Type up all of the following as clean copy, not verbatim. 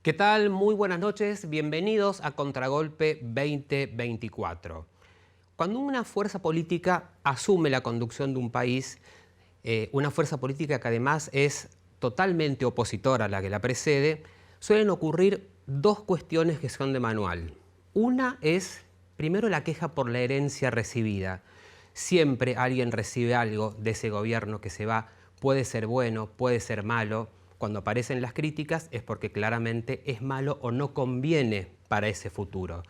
¿Qué tal? Muy buenas noches, bienvenidos a Contragolpe 2024. Cuando una fuerza política asume la conducción de un país, una fuerza política que además es totalmente opositora a la que la precede, suelen ocurrir dos cuestiones que son de manual. Una es, primero, la queja por la herencia recibida. Siempre alguien recibe algo de ese gobierno que se va, puede ser bueno, puede ser malo. Cuando aparecen las críticas es porque claramente es malo o no conviene para ese futuro.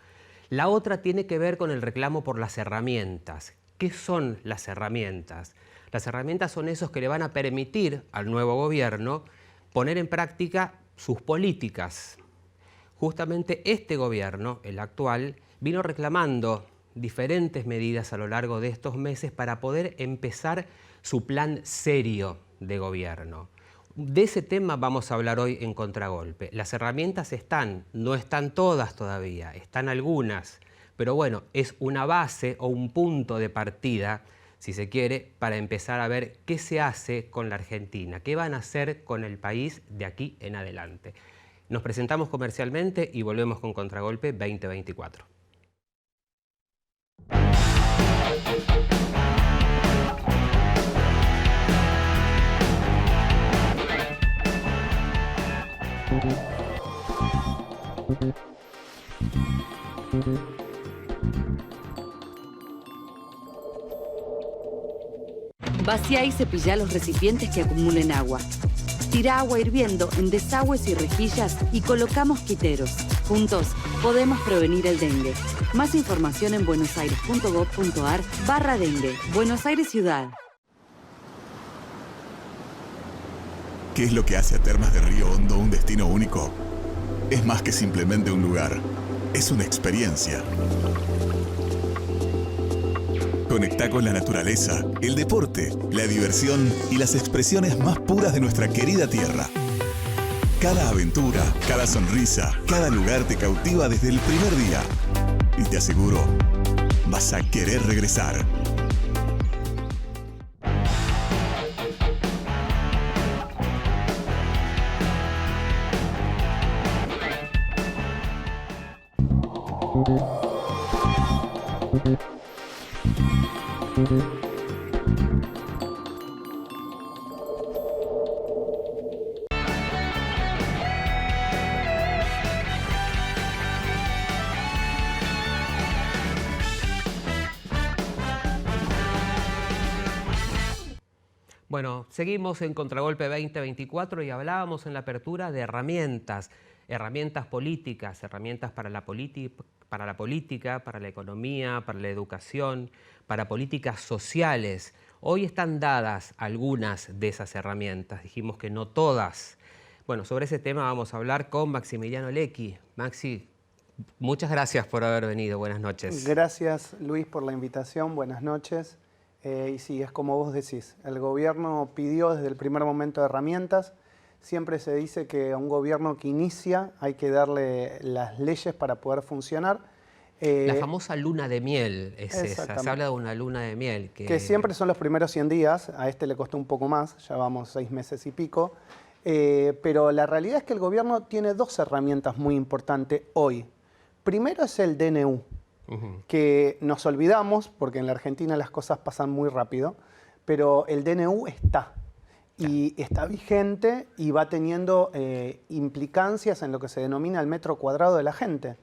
La otra tiene que ver con el reclamo por las herramientas. ¿Qué son las herramientas? Las herramientas son esos que le van a permitir al nuevo gobierno poner en práctica sus políticas. Justamente este gobierno, el actual, vino reclamando diferentes medidas a lo largo de estos meses para poder empezar su plan serio de gobierno. De ese tema vamos a hablar hoy en Contragolpe. Las herramientas están, no están todas todavía, están algunas, pero bueno, es una base o un punto de partida, si se quiere, para empezar a ver qué se hace con la Argentina, qué van a hacer con el país de aquí en adelante. Nos presentamos comercialmente y volvemos con Contragolpe 2024. Vacía y cepilla los recipientes que acumulen agua. Tira agua hirviendo en desagües y rejillas y coloca mosquiteros. Juntos podemos prevenir el dengue. Más información en buenosaires.gov.ar/dengue. Buenos Aires Ciudad. ¿Qué es lo que hace a Termas de Río Hondo un destino único? Es más que simplemente un lugar. Es una experiencia. Conecta con la naturaleza, el deporte, la diversión y las expresiones más puras de nuestra querida tierra. Cada aventura, cada sonrisa, cada lugar te cautiva desde el primer día. Y te aseguro, vas a querer regresar. Bueno, seguimos en Contragolpe 2024 y hablábamos en la apertura de herramientas políticas, herramientas para la política, para la economía, para la educación, para políticas sociales. Hoy están dadas algunas de esas herramientas, dijimos que no todas. Bueno, sobre ese tema vamos a hablar con Maximiliano Lecchi. Maxi, muchas gracias por haber venido, buenas noches. Gracias, Luis, por la invitación, buenas noches. Y sí, es como vos decís, el gobierno pidió desde el primer momento herramientas. Siempre se dice que a un gobierno que inicia hay que darle las leyes para poder funcionar. La famosa luna de miel es esa, se habla de una luna de miel. Que siempre son los primeros 100 días, a este le costó un poco más, ya vamos 6 meses y pico. Pero la realidad es que el gobierno tiene dos herramientas muy importantes hoy. Primero es el DNU. Que nos olvidamos, porque en la Argentina las cosas pasan muy rápido, pero el DNU está, y está vigente y va teniendo implicancias en lo que se denomina el metro cuadrado de la gente.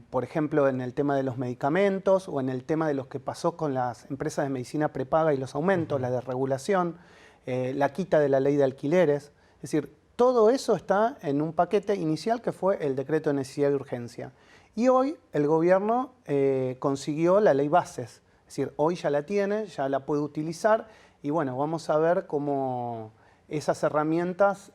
Por ejemplo, en el tema de los medicamentos o en el tema de lo que pasó con las empresas de medicina prepaga y los aumentos, la desregulación, la quita de la ley de alquileres. Es decir, todo eso está en un paquete inicial que fue el decreto de necesidad y urgencia. Y hoy el gobierno consiguió la ley bases, es decir, hoy ya la tiene, ya la puede utilizar y bueno, vamos a ver cómo esas herramientas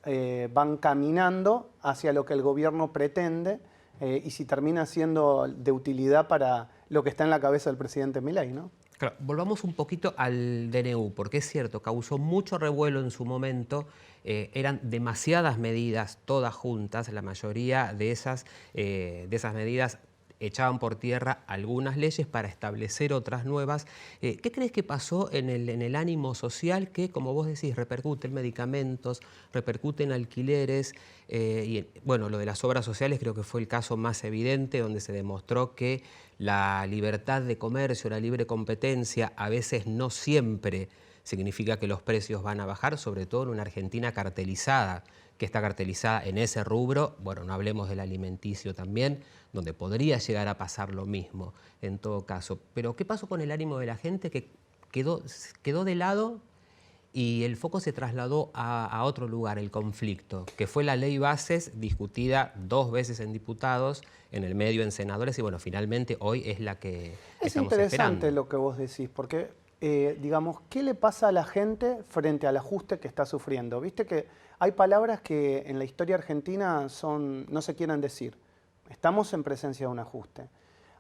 van caminando hacia lo que el gobierno pretende y si termina siendo de utilidad para lo que está en la cabeza del presidente Milei, ¿no? Claro, volvamos un poquito al DNU, porque es cierto, causó mucho revuelo en su momento, eran demasiadas medidas, todas juntas, la mayoría de esas medidas echaban por tierra algunas leyes para establecer otras nuevas. ¿Qué crees que pasó en el ánimo social que, como vos decís, repercute en medicamentos, repercute en alquileres? Bueno, lo de las obras sociales creo que fue el caso más evidente, donde se demostró que la libertad de comercio, la libre competencia, a veces no siempre significa que los precios van a bajar, sobre todo en una Argentina cartelizada, que está cartelizada en ese rubro. Bueno, no hablemos del alimenticio también, donde podría llegar a pasar lo mismo en todo caso. Pero ¿qué pasó con el ánimo de la gente que quedó de lado y el foco se trasladó a otro lugar, el conflicto, que fue la ley Bases discutida 2 veces en diputados, en el medio en senadores y bueno, finalmente hoy es la que estamos esperando? Es interesante lo que vos decís, porque digamos, ¿qué le pasa a la gente frente al ajuste que está sufriendo? Viste que hay palabras que en la historia argentina no se quieren decir. Estamos en presencia de un ajuste.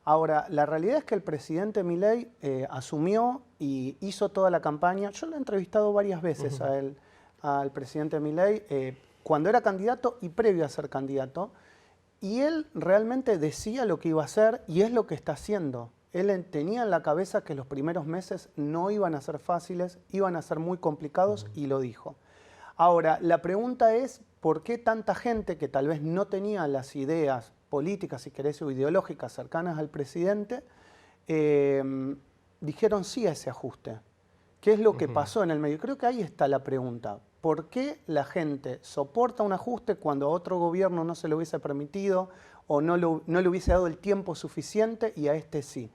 Ahora, la realidad es que el presidente Milei asumió y hizo toda la campaña. Yo lo he entrevistado varias veces a él, al presidente Milei, cuando era candidato y previo a ser candidato, y él realmente decía lo que iba a hacer y es lo que está haciendo. Él tenía en la cabeza que los primeros meses no iban a ser fáciles, iban a ser muy complicados y lo dijo. Ahora, la pregunta es, ¿por qué tanta gente que tal vez no tenía las ideas políticas, si querés, o ideológicas cercanas al presidente, dijeron sí a ese ajuste? ¿Qué es lo que pasó en el medio? Creo que ahí está la pregunta. ¿Por qué la gente soporta un ajuste cuando a otro gobierno no se lo hubiese permitido o no le hubiese dado el tiempo suficiente y a este sí?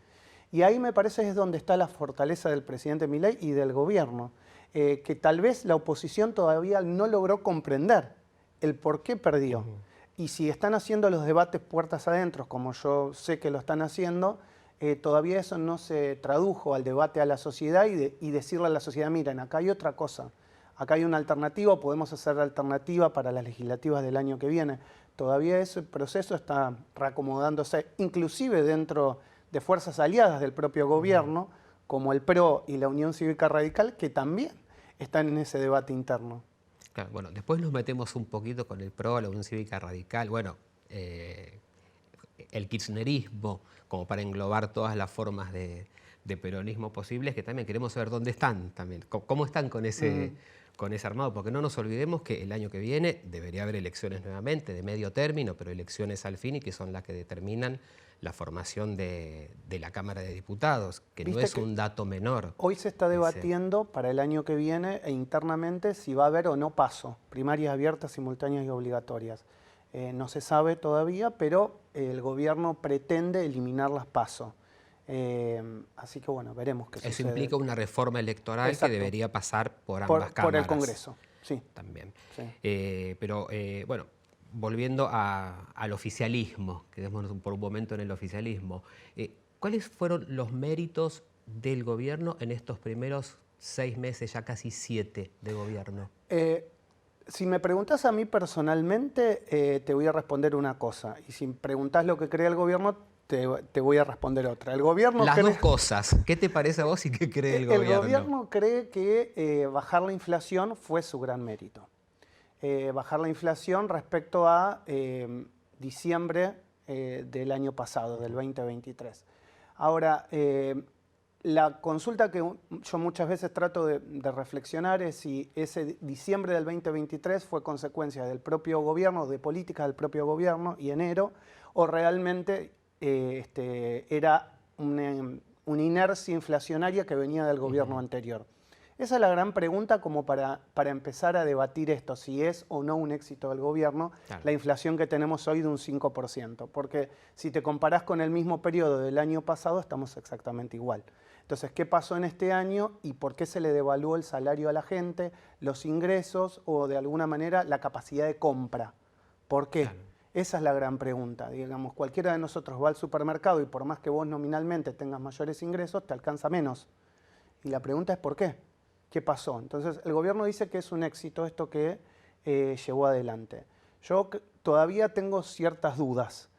Y ahí me parece es donde está la fortaleza del presidente Milei y del gobierno, que tal vez la oposición todavía no logró comprender el por qué perdió. Y si están haciendo los debates puertas adentro, como yo sé que lo están haciendo, todavía eso no se tradujo al debate a la sociedad y decirle a la sociedad, miren, acá hay otra cosa, acá hay una alternativa, podemos hacer la alternativa para las legislativas del año que viene. Todavía ese proceso está reacomodándose, inclusive dentro de fuerzas aliadas del propio gobierno, como el PRO y la Unión Cívica Radical, que también están en ese debate interno. Claro, bueno, después nos metemos un poquito con el PRO, la Unión Cívica Radical, bueno, el kirchnerismo, como para englobar todas las formas de peronismo posibles, que también queremos saber dónde están también, cómo están con ese armado, porque no nos olvidemos que el año que viene debería haber elecciones nuevamente, de medio término, pero elecciones al fin y que son las que determinan la formación de la Cámara de Diputados, que no es un dato menor. Hoy se está debatiendo para el año que viene e internamente si va a haber o no PASO, primarias abiertas, simultáneas y obligatorias. No se sabe todavía, pero el gobierno pretende eliminar las PASO. Así que bueno, veremos qué sucede. Eso implica una reforma electoral. Exacto. Que debería pasar por ambas cámaras. Por el Congreso, sí. También. Sí. Pero bueno, volviendo al oficialismo, quedémonos por un momento en el oficialismo, ¿cuáles fueron los méritos del gobierno en estos primeros 6 meses, ya casi 7 de gobierno? Si me preguntás a mí personalmente, te voy a responder una cosa. Y si preguntás lo que cree el gobierno, te voy a responder otra. El gobierno Las dos cosas. ¿Qué te parece a vos y qué cree el gobierno? El gobierno cree que bajar la inflación fue su gran mérito. Bajar la inflación respecto a diciembre del año pasado, del 2023. Ahora, la consulta que yo muchas veces trato de reflexionar es si ese diciembre del 2023 fue consecuencia del propio gobierno, de políticas del propio gobierno y enero, o realmente era una inercia inflacionaria que venía del gobierno anterior. Esa es la gran pregunta como para empezar a debatir esto, si es o no un éxito del gobierno, claro, la inflación que tenemos hoy de un 5%, porque si te comparás con el mismo periodo del año pasado, estamos exactamente igual. Entonces, ¿qué pasó en este año y por qué se le devaluó el salario a la gente, los ingresos o de alguna manera la capacidad de compra? ¿Por qué? Claro. Esa es la gran pregunta. Digamos, cualquiera de nosotros va al supermercado y por más que vos nominalmente tengas mayores ingresos, te alcanza menos. Y la pregunta es ¿por qué? ¿Qué pasó? Entonces, el gobierno dice que es un éxito esto que llevó adelante. Yo todavía tengo ciertas dudas.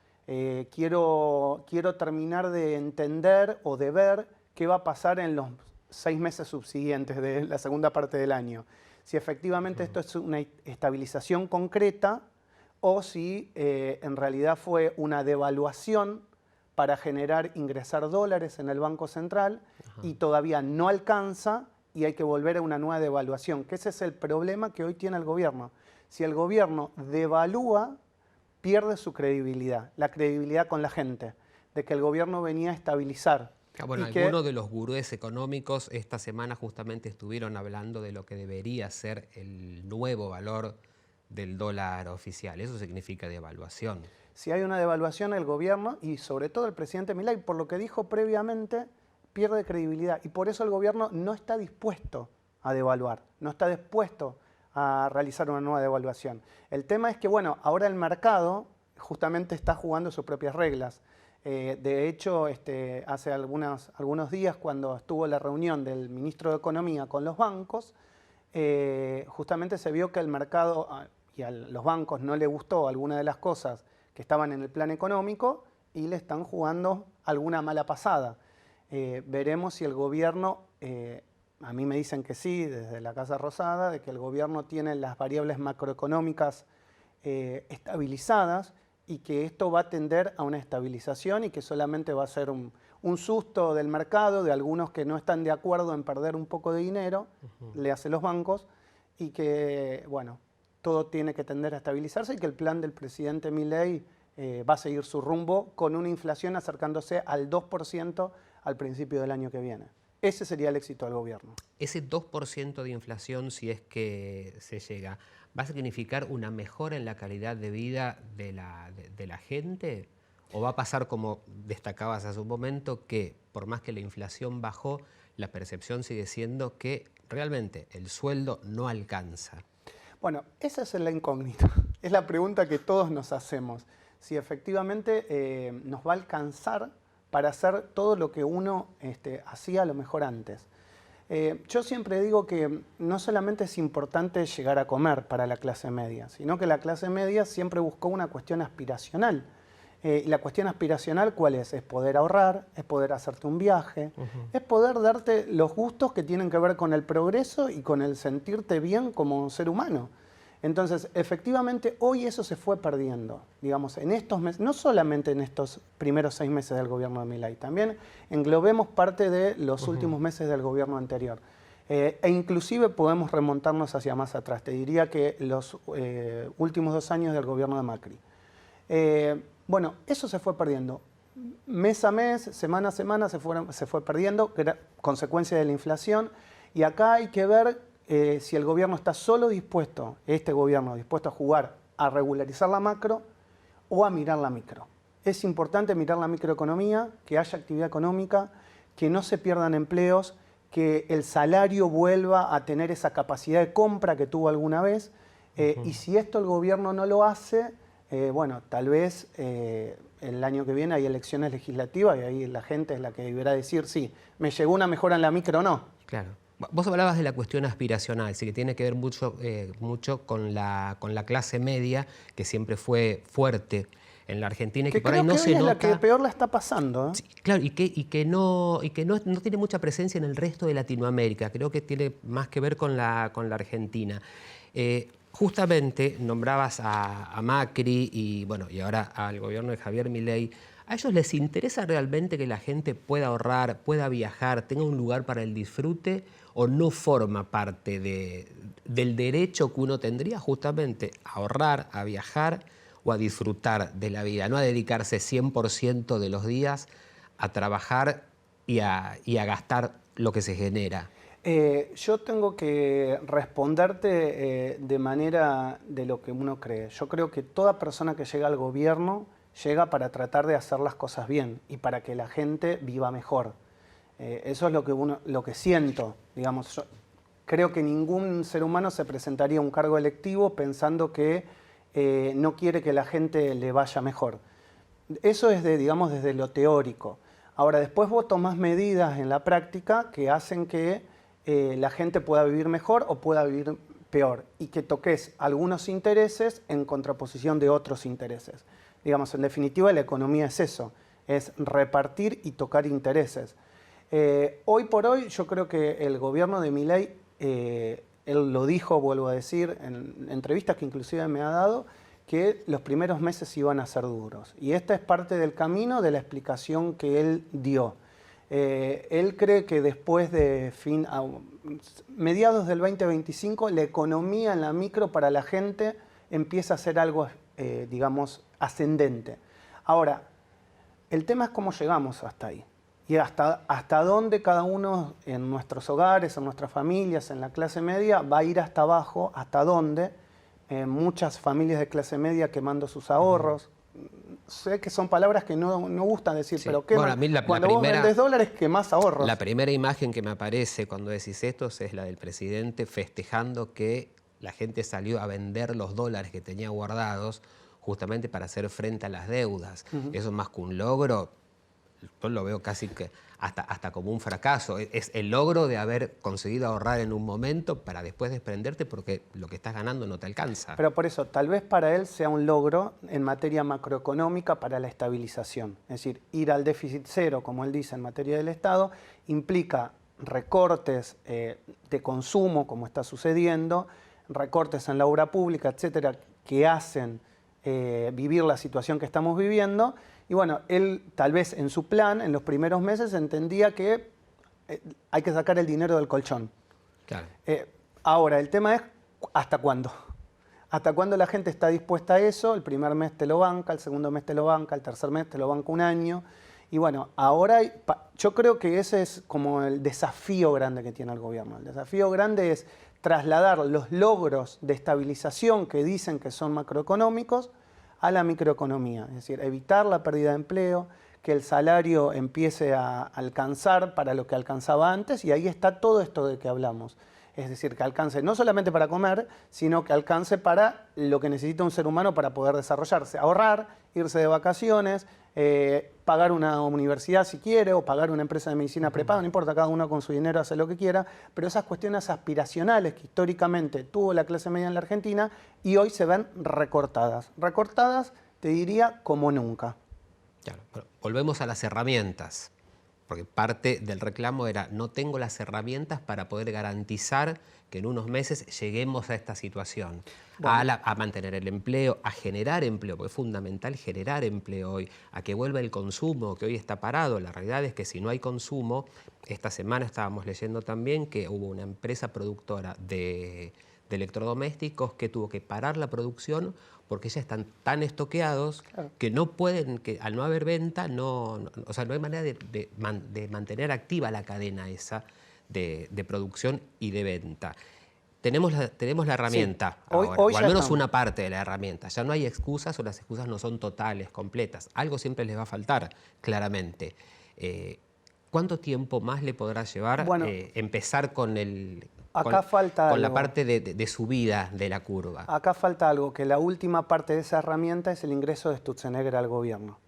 Quiero terminar de entender o de ver qué va a pasar en los 6 meses subsiguientes de la segunda parte del año. Si efectivamente esto es una estabilización concreta o si en realidad fue una devaluación para ingresar dólares en el Banco Central y todavía no alcanza y hay que volver a una nueva devaluación, que ese es el problema que hoy tiene el gobierno. Si el gobierno devalúa, pierde su credibilidad, la credibilidad con la gente, de que el gobierno venía a estabilizar. Bueno, algunos de los gurúes económicos esta semana justamente estuvieron hablando de lo que debería ser el nuevo valor del dólar oficial. Eso significa devaluación. Si hay una devaluación, el gobierno y sobre todo el presidente Milei, por lo que dijo previamente, pierde credibilidad. Y por eso el gobierno no está dispuesto a devaluar, no está dispuesto a realizar una nueva devaluación. El tema es que, bueno, ahora el mercado justamente está jugando sus propias reglas. De hecho, hace algunos días, cuando estuvo la reunión del ministro de Economía con los bancos, justamente se vio que el mercado y a los bancos no le gustó alguna de las cosas que estaban en el plan económico y le están jugando alguna mala pasada. Veremos si el gobierno, a mí me dicen que sí, desde la Casa Rosada, de que el gobierno tiene las variables macroeconómicas estabilizadas y que esto va a tender a una estabilización y que solamente va a ser un susto del mercado, de algunos que no están de acuerdo en perder un poco de dinero, le hacen los bancos, y que, bueno, todo tiene que tender a estabilizarse y que el plan del presidente Milei va a seguir su rumbo con una inflación acercándose al 2% al principio del año que viene. Ese sería el éxito del gobierno. Ese 2% de inflación, si es que se llega, ¿va a significar una mejora en la calidad de vida de la gente? ¿O va a pasar, como destacabas hace un momento, que por más que la inflación bajó, la percepción sigue siendo que realmente el sueldo no alcanza? Bueno, esa es la incógnita. Es la pregunta que todos nos hacemos. Si efectivamente nos va a alcanzar para hacer todo lo que uno hacía a lo mejor antes. Yo siempre digo que no solamente es importante llegar a comer para la clase media, sino que la clase media siempre buscó una cuestión aspiracional. Y la cuestión aspiracional, ¿cuál es? Es poder ahorrar, es poder hacerte un viaje, es poder darte los gustos que tienen que ver con el progreso y con el sentirte bien como ser humano. Entonces, efectivamente, hoy eso se fue perdiendo, digamos, en estos meses, no solamente en estos primeros 6 meses del gobierno de Milei, también englobemos parte de los últimos meses del gobierno anterior. E inclusive podemos remontarnos hacia más atrás, te diría que los últimos 2 años del gobierno de Macri. Bueno, eso se fue perdiendo. Mes a mes, semana a semana se fue perdiendo, que era consecuencia de la inflación, y acá hay que ver si el gobierno está solo dispuesto, este gobierno dispuesto a jugar a regularizar la macro o a mirar la micro. Es importante mirar la microeconomía, que haya actividad económica, que no se pierdan empleos, que el salario vuelva a tener esa capacidad de compra que tuvo alguna vez, y si esto el gobierno no lo hace, bueno, tal vez el año que viene hay elecciones legislativas y ahí la gente es la que deberá decir, sí, me llegó una mejora en la micro o no. Claro. Vos hablabas de la cuestión aspiracional, sí, que tiene que ver mucho con la clase media, que siempre fue fuerte en la Argentina y que por ahí no se nota. Es la que peor la está pasando. Sí, claro, y que no tiene mucha presencia en el resto de Latinoamérica. Creo que tiene más que ver con la Argentina. Justamente nombrabas a Macri y ahora al gobierno de Javier Milei. ¿A ellos les interesa realmente que la gente pueda ahorrar, pueda viajar, tenga un lugar para el disfrute, o no forma parte del derecho que uno tendría justamente a ahorrar, a viajar o a disfrutar de la vida, no a dedicarse 100% de los días a trabajar y a gastar lo que se genera? Yo tengo que responderte de manera de lo que uno cree. Yo creo que toda persona que llega al gobierno llega para tratar de hacer las cosas bien y para que la gente viva mejor. Eso es lo que siento. Digamos, yo creo que ningún ser humano se presentaría a un cargo electivo pensando que no quiere que la gente le vaya mejor. Eso es digamos, desde lo teórico. Ahora, después vos tomás medidas en la práctica que hacen que la gente pueda vivir mejor o pueda vivir peor y que toques algunos intereses en contraposición de otros intereses. Digamos, en definitiva, la economía es eso, es repartir y tocar intereses. Hoy por hoy, yo creo que el gobierno de Milei, él lo dijo, vuelvo a decir, en entrevistas que inclusive me ha dado, que los primeros meses iban a ser duros. Y esta es parte del camino de la explicación que él dio. Él cree que después de mediados del 2025, la economía en la micro para la gente empieza a ser algo, digamos, ascendente. Ahora, el tema es cómo llegamos hasta ahí. Y hasta dónde cada uno en nuestros hogares, en nuestras familias, en la clase media, va a ir hasta abajo, hasta dónde. Muchas familias de clase media quemando sus ahorros. Sé que son palabras que no gustan decir, sí, pero queman. Bueno, cuando vos vendés dólares, quemás ahorros. La primera imagen que me aparece cuando decís esto es la del presidente festejando que la gente salió a vender los dólares que tenía guardados justamente para hacer frente a las deudas. Eso más que un logro, yo lo veo casi que hasta como un fracaso. Es el logro de haber conseguido ahorrar en un momento para después desprenderte porque lo que estás ganando no te alcanza. Pero por eso, tal vez para él sea un logro en materia macroeconómica para la estabilización. Es decir, ir al déficit cero, como él dice, en materia del Estado, implica recortes de consumo, como está sucediendo, recortes en la obra pública, etcétera, que hacen vivir la situación que estamos viviendo. Y bueno, él tal vez en su plan, en los primeros meses, entendía que hay que sacar el dinero del colchón. Claro. Ahora, el tema es ¿hasta cuándo? ¿Hasta cuándo la gente está dispuesta a eso? El primer mes te lo banca, el segundo mes te lo banca, el tercer mes te lo banca un año. Y bueno, ahora yo creo que ese es como el desafío grande que tiene el gobierno. El desafío grande es trasladar los logros de estabilización que dicen que son macroeconómicos a la microeconomía, es decir, evitar la pérdida de empleo, que el salario empiece a alcanzar para lo que alcanzaba antes, y ahí está todo esto de que hablamos. Es decir, que alcance no solamente para comer, sino que alcance para lo que necesita un ser humano para poder desarrollarse, ahorrar, irse de vacaciones, pagar una universidad si quiere, o pagar una empresa de medicina prepaga, no importa, cada uno con su dinero hace lo que quiera, pero esas cuestiones aspiracionales que históricamente tuvo la clase media en la Argentina y hoy se ven recortadas. Recortadas, te diría, como nunca. Claro, pero volvemos a las herramientas, porque parte del reclamo era no tengo las herramientas para poder garantizar que en unos meses lleguemos a esta situación, bueno, a mantener el empleo, a generar empleo, porque es fundamental generar empleo hoy, a que vuelva el consumo, que hoy está parado. La realidad es que si no hay consumo, esta semana estábamos leyendo también que hubo una empresa productora de electrodomésticos que tuvo que parar la producción porque ya están tan estoqueados, claro, que no pueden, que al no haber venta, o sea, no hay manera de mantener activa la cadena esa de producción y de venta. Tenemos la herramienta, sí, ahora, hoy o al menos estamos. Una parte de la herramienta. Ya no hay excusas, o las excusas no son totales, completas. Algo siempre les va a faltar, claramente. ¿Cuánto tiempo más le podrá llevar empezar con la parte de subida de la curva? Acá falta algo, que la última parte de esa herramienta es el ingreso de Sturzenegger al gobierno.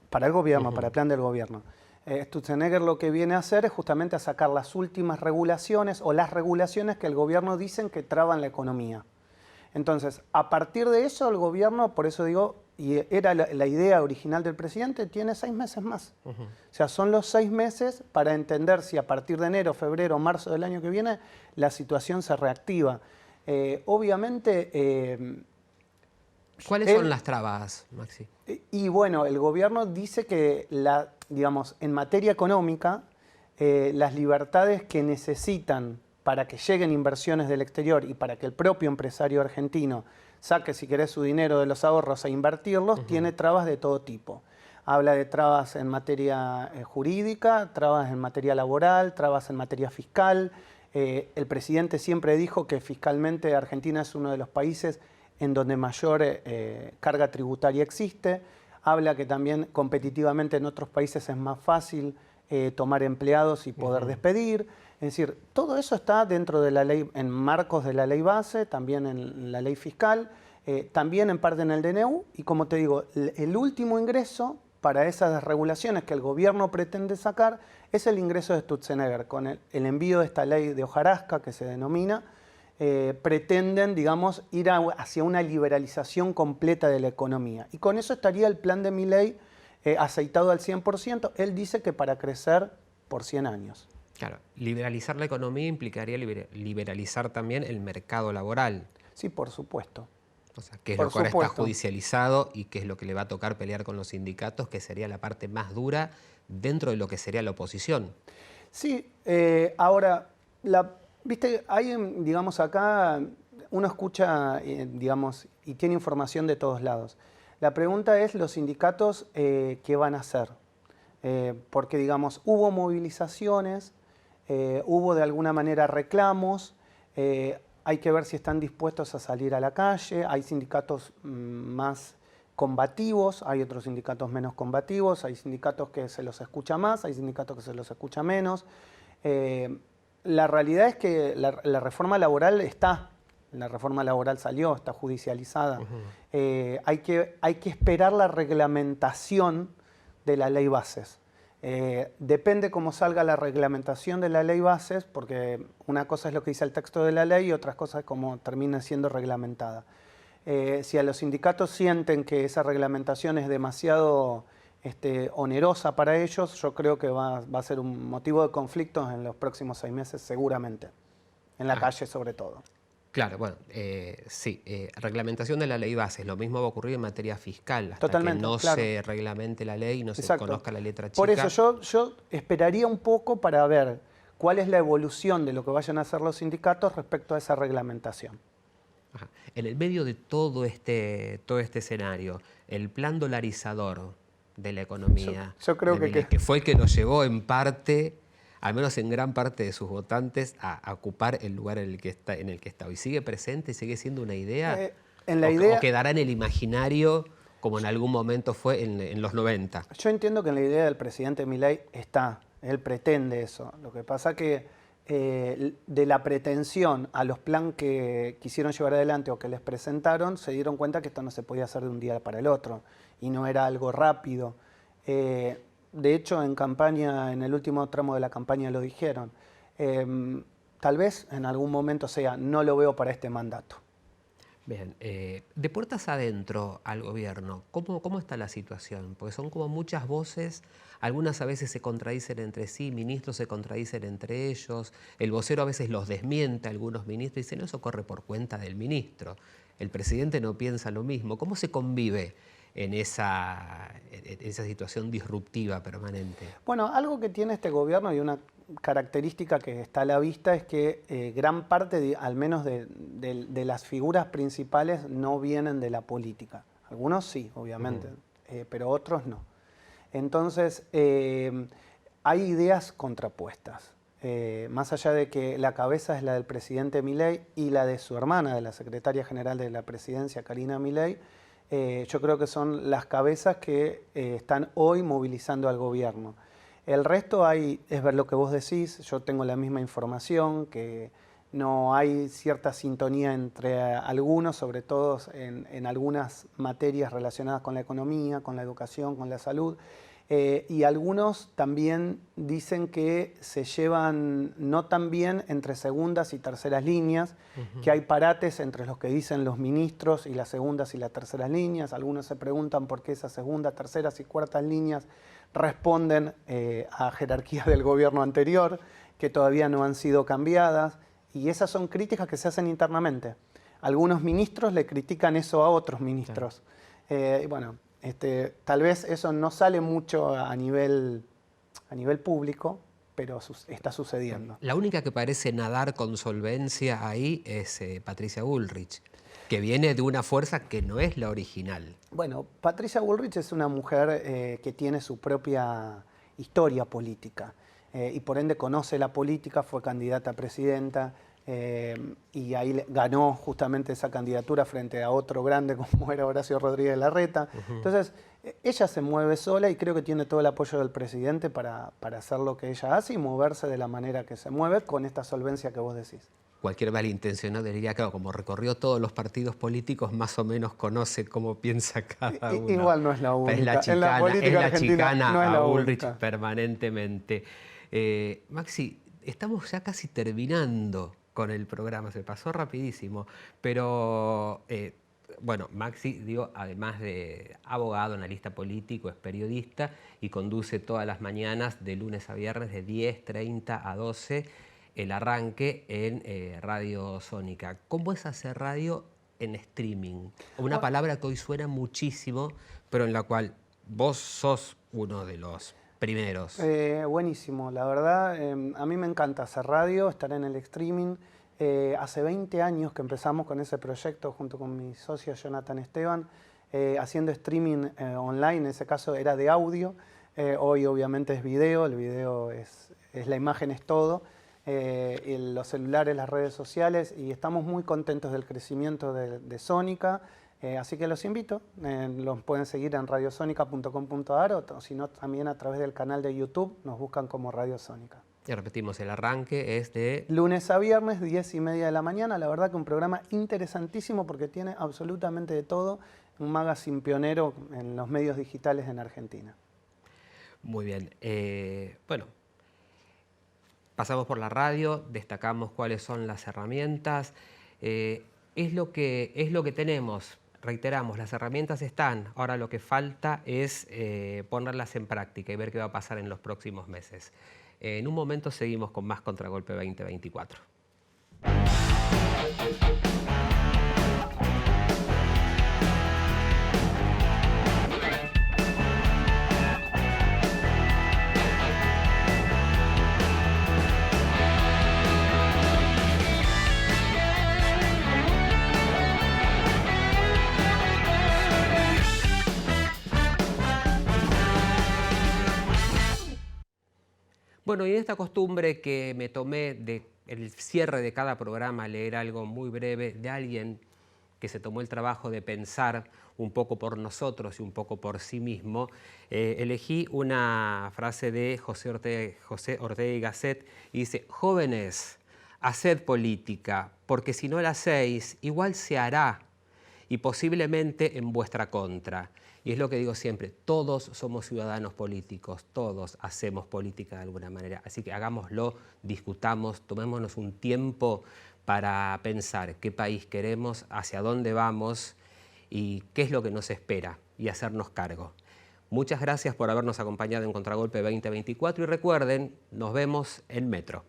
Para el gobierno, para el plan del gobierno. Sturzenegger lo que viene a hacer es justamente a sacar las últimas regulaciones o las regulaciones que el gobierno dicen que traban la economía. Entonces, a partir de eso, el gobierno, por eso digo, y era la idea original del presidente, tiene 6 meses más. O sea, son los 6 meses para entender si a partir de enero, febrero, marzo del año que viene, la situación se reactiva. Obviamente... ¿Cuáles son las trabas, Maxi? Y bueno, el gobierno dice que, digamos, en materia económica, las libertades que necesitan para que lleguen inversiones del exterior y para que el propio empresario argentino saque, si querés, su dinero de los ahorros e invertirlos, tiene trabas de todo tipo. Habla de trabas en materia jurídica, trabas en materia laboral, trabas en materia fiscal. El presidente siempre dijo que fiscalmente Argentina es uno de los países en donde mayor carga tributaria existe. Habla que también competitivamente en otros países es más fácil tomar empleados y poder despedir. Es decir, todo eso está dentro de la ley, en marcos de la ley base, también en la ley fiscal, también en parte en el DNU. Y como te digo, el último ingreso para esas desregulaciones que el gobierno pretende sacar es el ingreso de Sturzenegger. Con el envío de esta ley de hojarasca, que se denomina, pretenden, digamos, ir hacia una liberalización completa de la economía. Y con eso estaría el plan de Milei aceitado al 100%. Él dice que para crecer por 100 años. Claro, liberalizar la economía implicaría liberalizar también el mercado laboral. Sí, por supuesto. O sea, qué es Por lo que ahora está supuesto. judicializado y qué es lo que le va a tocar pelear con los sindicatos, que sería la parte más dura dentro de lo que sería la oposición. Sí, ahora, viste, hay, digamos, acá uno escucha, digamos, y tiene información de todos lados. La pregunta es, los sindicatos, ¿qué van a hacer? Porque, digamos, hubo movilizaciones, hubo de alguna manera reclamos, hay que ver si están dispuestos a salir a la calle, hay sindicatos más combativos, hay otros sindicatos menos combativos, hay sindicatos que se los escucha más, hay sindicatos que se los escucha menos. La realidad es que la reforma laboral está, la reforma laboral salió, está judicializada. Hay que esperar la reglamentación de la ley bases. Depende cómo salga la reglamentación de la ley bases, porque una cosa es lo que dice el texto de la ley y otra cosa es cómo termina siendo reglamentada. Si a los sindicatos sienten que esa reglamentación es demasiado onerosa para ellos, yo creo que va a ser un motivo de conflictos en los próximos 6 meses seguramente, en la calle sobre todo. Claro, bueno, sí, reglamentación de la ley base, lo mismo va a ocurrir en materia fiscal, hasta Totalmente, que no claro. se reglamente la ley y no se Exacto. conozca la letra chica. Por eso yo esperaría un poco para ver cuál es la evolución de lo que vayan a hacer los sindicatos respecto a esa reglamentación. Ajá. En el medio de todo este escenario, el plan dolarizador de la economía, Yo creo de Milei, que que fue el que lo llevó en parte, al menos en gran parte de sus votantes, a ocupar el lugar en el que está hoy. ¿Sigue presente? ¿Sigue siendo una idea? ¿O quedará en el imaginario como en algún momento fue en los 90? Yo entiendo que en la idea del presidente Milei está, él pretende eso. Lo que pasa que de la pretensión a los planes que quisieron llevar adelante o que les presentaron, se dieron cuenta que esto no se podía hacer de un día para el otro y no era algo rápido. De hecho, en campaña, en el último tramo de la campaña lo dijeron. Tal vez en algún momento sea, no lo veo para este mandato. Bien, de puertas adentro al gobierno, ¿cómo está la situación? Porque son como muchas voces, algunas a veces se contradicen entre sí, ministros se contradicen entre ellos, el vocero a veces los desmiente a algunos ministros y dicen, no, eso corre por cuenta del ministro, el presidente no piensa lo mismo. ¿Cómo se convive en esa situación disruptiva permanente? Bueno, algo que tiene este gobierno y una característica que está a la vista es que gran parte, al menos de las figuras principales, no vienen de la política. Algunos sí, obviamente, pero otros no. Entonces, hay ideas contrapuestas. Más allá de que la cabeza es la del presidente Milei y la de su hermana, de la secretaria general de la presidencia, Karina Milei, yo creo que son las cabezas que están hoy movilizando al gobierno. El resto es ver lo que vos decís, yo tengo la misma información, que no hay cierta sintonía entre algunos, sobre todo en algunas materias relacionadas con la economía, con la educación, con la salud, y algunos también dicen que se llevan no tan bien entre segundas y terceras líneas, que hay parates entre los que dicen los ministros y las segundas y las terceras líneas. Algunos se preguntan por qué esas segundas, terceras y cuartas líneas responden a jerarquías del gobierno anterior, que todavía no han sido cambiadas, y esas son críticas que se hacen internamente. Algunos ministros le critican eso a otros ministros. Claro. Y bueno, tal vez eso no sale mucho a nivel público, pero está sucediendo. La única que parece nadar con solvencia ahí es Patricia Bullrich, que viene de una fuerza que no es la original. Bueno, Patricia Bullrich es una mujer que tiene su propia historia política y por ende conoce la política, fue candidata a presidenta y ahí ganó justamente esa candidatura frente a otro grande como era Horacio Rodríguez Larreta. Entonces, ella se mueve sola y creo que tiene todo el apoyo del presidente para hacer lo que ella hace y moverse de la manera que se mueve con esta solvencia que vos decís. Cualquier malintencionado diría, claro, como recorrió todos los partidos políticos, más o menos conoce cómo piensa cada uno. Igual no es la única. Es la chicana no es a la Bullrich única. Permanentemente. Maxi, estamos ya casi terminando con el programa, se pasó rapidísimo, pero bueno, Maxi, digo, además de abogado, analista político, es periodista y conduce todas las mañanas de lunes a viernes de 10:30 a 12 el arranque en Radio Sónica. ¿Cómo es hacer radio en streaming? Una palabra que hoy suena muchísimo, pero en la cual vos sos uno de los primeros. Buenísimo, la verdad, a mí me encanta hacer radio, estar en el streaming. Hace 20 años que empezamos con ese proyecto junto con mi socio Jonathan Esteban, haciendo streaming online, en ese caso era de audio, hoy obviamente es video, el video es la imagen es todo, los celulares, las redes sociales, y estamos muy contentos del crecimiento de Sónica. Así que los invito, los pueden seguir en radiosonica.com.ar o si no también a través del canal de YouTube, nos buscan como Radio Sónica. Y repetimos, el arranque es de... Lunes a viernes, 10:30 de la mañana, la verdad que un programa interesantísimo porque tiene absolutamente de todo, un magazine pionero en los medios digitales en Argentina. Muy bien, bueno, pasamos por la radio, destacamos cuáles son las herramientas, es lo que tenemos. Reiteramos, las herramientas están, ahora lo que falta es ponerlas en práctica y ver qué va a pasar en los próximos meses. En un momento seguimos con más Contragolpe 2024. Bueno, y en esta costumbre que me tomé de el cierre de cada programa, leer algo muy breve de alguien que se tomó el trabajo de pensar un poco por nosotros y un poco por sí mismo, elegí una frase de José Ortega y Gasset y dice: jóvenes, haced política, porque si no la hacéis, igual se hará y posiblemente en vuestra contra. Y es lo que digo siempre, todos somos ciudadanos políticos, todos hacemos política de alguna manera. Así que hagámoslo, discutamos, tomémonos un tiempo para pensar qué país queremos, hacia dónde vamos y qué es lo que nos espera y hacernos cargo. Muchas gracias por habernos acompañado en Contragolpe 2024 y recuerden, nos vemos en Metro.